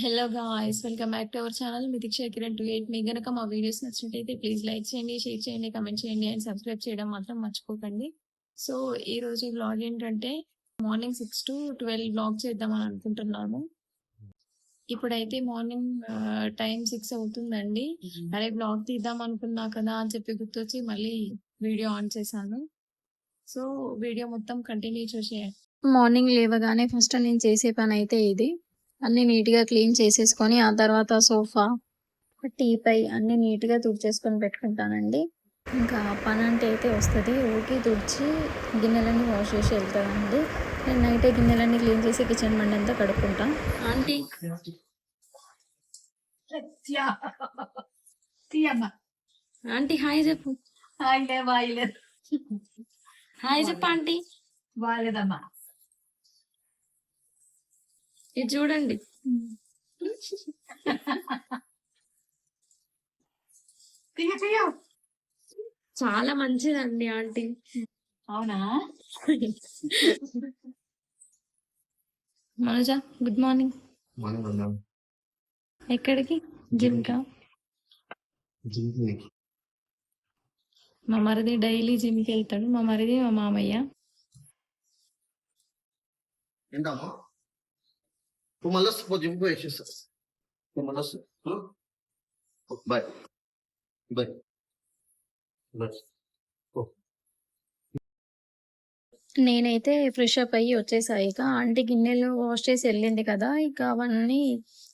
Hello guys, welcome back to our channel Mithiksha Kiran 28. మీకు గనక మా వీడియోస్ నచ్చినట్టయితే ప్లీజ్ లైక్ చేయండి, షేర్ చేయండి, కమెంట్ చేయండి అండ్ సబ్స్క్రైబ్ చేయడం మాత్రం మర్చిపోకండి. సో ఈ రోజు వ్లాగ్ ఏంటంటే మార్నింగ్ 6 to 12 వ్లాగ్ చేద్దామని అనుకుంటున్నాము. ఇప్పుడైతే మార్నింగ్ టైం 6 అవుతుందండి. అరే వ్లాగ్ తీద్దాం అనుకున్నా కదా అని చెప్పి గుర్తొచ్చి మళ్ళీ వీడియో ఆన్ చేశాను. సో వీడియో మొత్తం కంటిన్యూ చేసేయండి. మార్నింగ్ లేవగానే ఫస్ట్ నేను చేసే పని అయితే ఇది. అన్ని నీట్గా క్లీన్ చేసేసుకొని ఆ తర్వాత సోఫా, టీపై అన్ని నీట్గా తుడిచేసుకొని పెట్టుకుంటానండి. ఇంకా పని అంటే అయితే వస్తుంది, ఊరికి తుడిచి గిన్నెలన్నీ వాష్ చేసి వెళ్తానండి. నేను నైటే గిన్నెలన్నీ క్లీన్ చేసి కిచెన్ బండి అంతా కడుక్కుంటాను. ఆంటీ ఆంటీ హాయ్ చెప్పు. హాయ్ చెప్పు ఆంటీ. బాగాలేదమ్మా, ఇది చూడండి. చాలా మంచిదండి ఆంటీ. అవునా? మనోజ గుడ్ మార్నింగ్. ఎక్కడికి? జిమ్ కా? మా మరిది డైలీ జిమ్ కి వెళ్తాడు. మా మరిది మా మామయ్య. నేనైతే ఫ్రెష్ అప్ అయ్యి వచ్చేసా. ఇక ఆంటీ గిన్నెలు వాష్ చేసి వెళ్ళింది కదా, ఇక అవన్నీ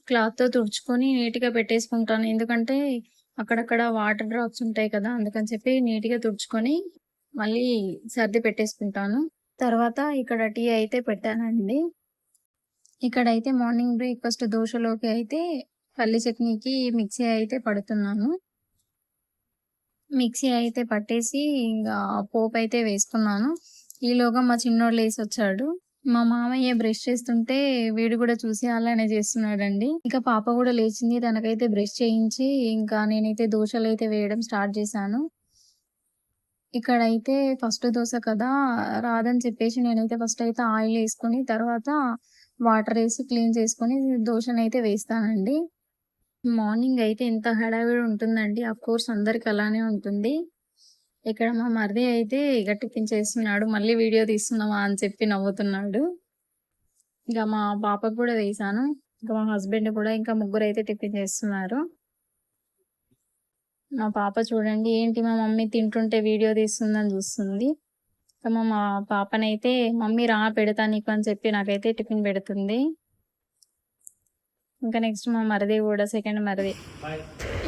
క్లాత్తో తుడుచుకొని నీట్గా పెట్టేసుకుంటాను. ఎందుకంటే అక్కడక్కడ వాటర్ డ్రాప్స్ ఉంటాయి కదా, అందుకని చెప్పి నీట్గా తుడుచుకొని మళ్ళీ సర్ది పెట్టేసుకుంటాను. తర్వాత ఇక్కడ టీ అయితే పెట్టానండి. ఇక్కడైతే మార్నింగ్ బ్రేక్ఫాస్ట్ దోశలోకి అయితే పల్లి చట్నీకి మిక్సీ అయితే పడుతున్నాను. మిక్సీ అయితే పట్టేసి ఇంకా పోపు అయితే వేసుకున్నాను. ఈలోగా మా చిన్నోడు లేసి వచ్చాడు. మా మామయ్య బ్రష్ చేస్తుంటే వీడు కూడా చూసి అలానే చేస్తున్నాడండి. ఇక పాప కూడా లేచింది, తనకైతే బ్రష్ చేయించి ఇంకా నేనైతే దోశలు అయితే వేయడం స్టార్ట్ చేశాను. ఇక్కడైతే ఫస్ట్ దోశ కదా రాదని చెప్పేసి నేనైతే ఫస్ట్ అయితే ఆయిల్ వేసుకొని తర్వాత వాటర్ వేసి క్లీన్ చేసుకొని దోశనైతే వేస్తానండి. మార్నింగ్ అయితే ఎంత హడావిడి ఉంటుందండి, అఫ్ కోర్స్ అందరికి అలానే ఉంటుంది. ఇక్కడ మా మరిది అయితే ఇక టిఫిన్ చేస్తున్నాడు. మళ్ళీ వీడియో తీస్తున్నావా అని చెప్పి నవ్వుతున్నాడు. ఇంకా మా పాపకు కూడా వేసాను. ఇంకా మా హస్బెండ్ కూడా ఇంకా ముగ్గురు అయితే టిఫిన్ చేస్తున్నారు. మా పాప చూడండి, ఏంటి మా మమ్మీ తింటుంటే వీడియో తీస్తుందని చూస్తుంది. మా పాపనైతే మమ్మీ రా పెడతా నీకు అని చెప్పి నాకైతే టిఫిన్ పెడుతుంది. ఇంకా నెక్స్ట్ మా మరిది కూడా సెకండ్ మరిది.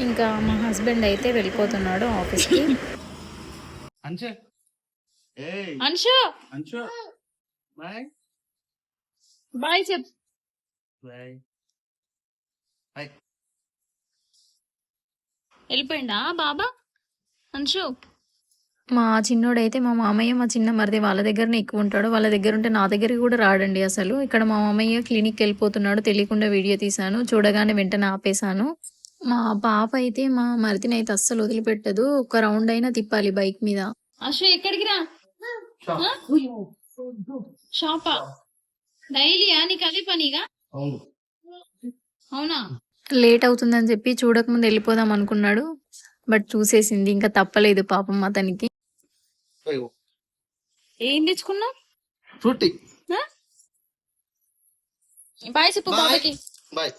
ఇంకా మా హస్బెండ్ అయితే వెళ్ళిపోతున్నాడు ఆఫీస్కి. అంశు బాయ్ చెప్. వెళ్ళిపోయిందా బాబా అంశు? మా చిన్నోడైతే మా మామయ్య మా చిన్న మరిది వాళ్ళ దగ్గరనే ఎక్కువ ఉంటాడు. వాళ్ళ దగ్గర ఉంటే నా దగ్గరికి కూడా రాడండి అసలు. ఇక్కడ మా మామయ్య క్లినిక్కి వెళ్ళిపోతున్నాడు, తెలియకుండా వీడియో తీశాను. చూడగానే వెంటనే ఆపేశాను. మా పాప అయితే మా మరిదిని అయితే అస్సలు వదిలిపెట్టదు. ఒక రౌండ్ అయినా తిప్పాలి బైక్ మీద. అశు ఎక్కడికి రా? షాపా? డైలీయా నీకు అదే పనిగా? అవునా? లేట్ అవుతుందని చెప్పి చూడకముందు వెళ్ళిపోదాం అనుకున్నాడు, బట్ చూసేసింది. ఇంకా తప్పలేదు పాపం అతనికి. ఏం తెచ్చుకున్నావు? ఫ్రూటీ. బాయ్ చెప్పు బాబాకి. బాయ్.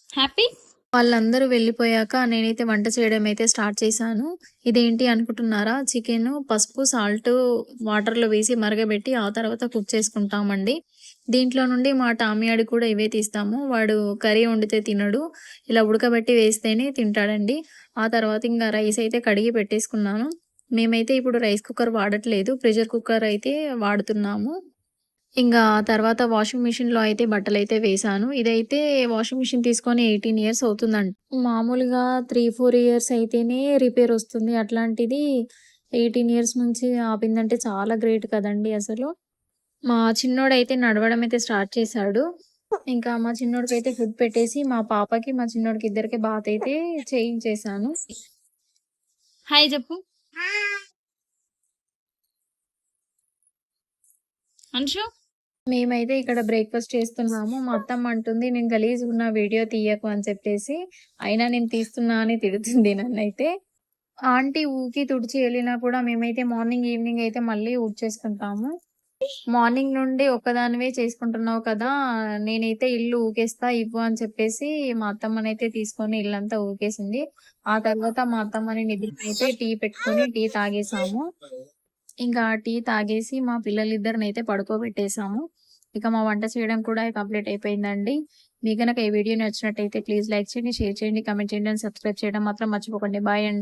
హ్యాపీ. వాళ్ళందరూ వెళ్ళిపోయాక నేనైతే వంట చేయడం అయితే స్టార్ట్ చేశాను. ఇదేంటి అనుకుంటున్నారా? చికెన్ పసుపు సాల్ట్ వాటర్లో వేసి మరగబెట్టి ఆ తర్వాత కుక్ చేసుకుంటామండి. దీంట్లో నుండి మా టామియాడి కూడా ఇవే తీస్తాము. వాడు కర్రీ వండితే తినడు, ఇలా ఉడకబెట్టి వేస్తేనే తింటాడండి. ఆ తర్వాత ఇంకా రైస్ అయితే కడిగి పెట్టేసుకున్నాను. మేమైతే ఇప్పుడు రైస్ కుక్కర్ వాడట్లేదు, ప్రెషర్ కుక్కర్ అయితే వాడుతున్నాము. ఇంకా తర్వాత వాషింగ్ మిషన్లో అయితే బట్టలు అయితే వేసాను. ఇదైతే వాషింగ్ మిషన్ తీసుకొని 18 ఇయర్స్ అవుతుందండి. మామూలుగా 3-4 ఇయర్స్ అయితేనే రిపేర్ వస్తుంది, అట్లాంటిది 18 ఇయర్స్ నుంచి ఆపిందంటే చాలా గ్రేట్ కదండి అసలు. మా చిన్నోడైతే నడవడం అయితే స్టార్ట్ చేశాడు. ఇంకా మా చిన్నోడికి అయితే ఫుడ్ పెట్టేసి మా పాపకి మా చిన్నోడికి ఇద్దరికి బాత్ అయితే చేయించేసాను. హాయ్ చెప్పు అంశు. మేమైతే ఇక్కడ బ్రేక్‌ఫాస్ట్ చేస్తున్నాము. మా అత్తమ్మ అంటుంది, "నేను గలీజుగున్న వీడియో తీయకు" అని చెప్పేసి. అయినా నేను తీస్తున్నా అని తిడుతుంది నన్నైతే. ఆంటీ ఊకి తుడిచి ఎళ్ళినా కూడా మేమైతే మార్నింగ్, ఈవినింగ్ అయితే మళ్ళీ ఊడ్చేసుకుంటాము. మార్నింగ్ నుండి ఒక్కదానివే చేసుకుంటున్నావు కదా! నేనైతే ఇల్లు ఊకేస్తా ఇవ్వు అని చెప్పేసి మా అత్తమ్మనైతే తీసుకొని ఇల్లంతా ఊకేసింది. ఆ తర్వాత మా అత్తమ్మని నిద్రనైతే టీ పెట్టుకొని టీ తాగేసాము. ఇంకా టీ తాగేసి మా పిల్లలిద్దరినైతే పడుకోబెట్టేసాము. ఇక మా వంట చేయడం కూడా కంప్లీట్ అయిపోయిందండి. మీకు గనక ఈ వీడియో నచ్చినట్టయితే ప్లీజ్ లైక్ చేయండి, షేర్ చేయండి, కామెంట్ చేయండి అండ్ సబ్స్క్రైబ్ చేయడం మాత్రం మర్చిపోకండి. బాయ్ అండి.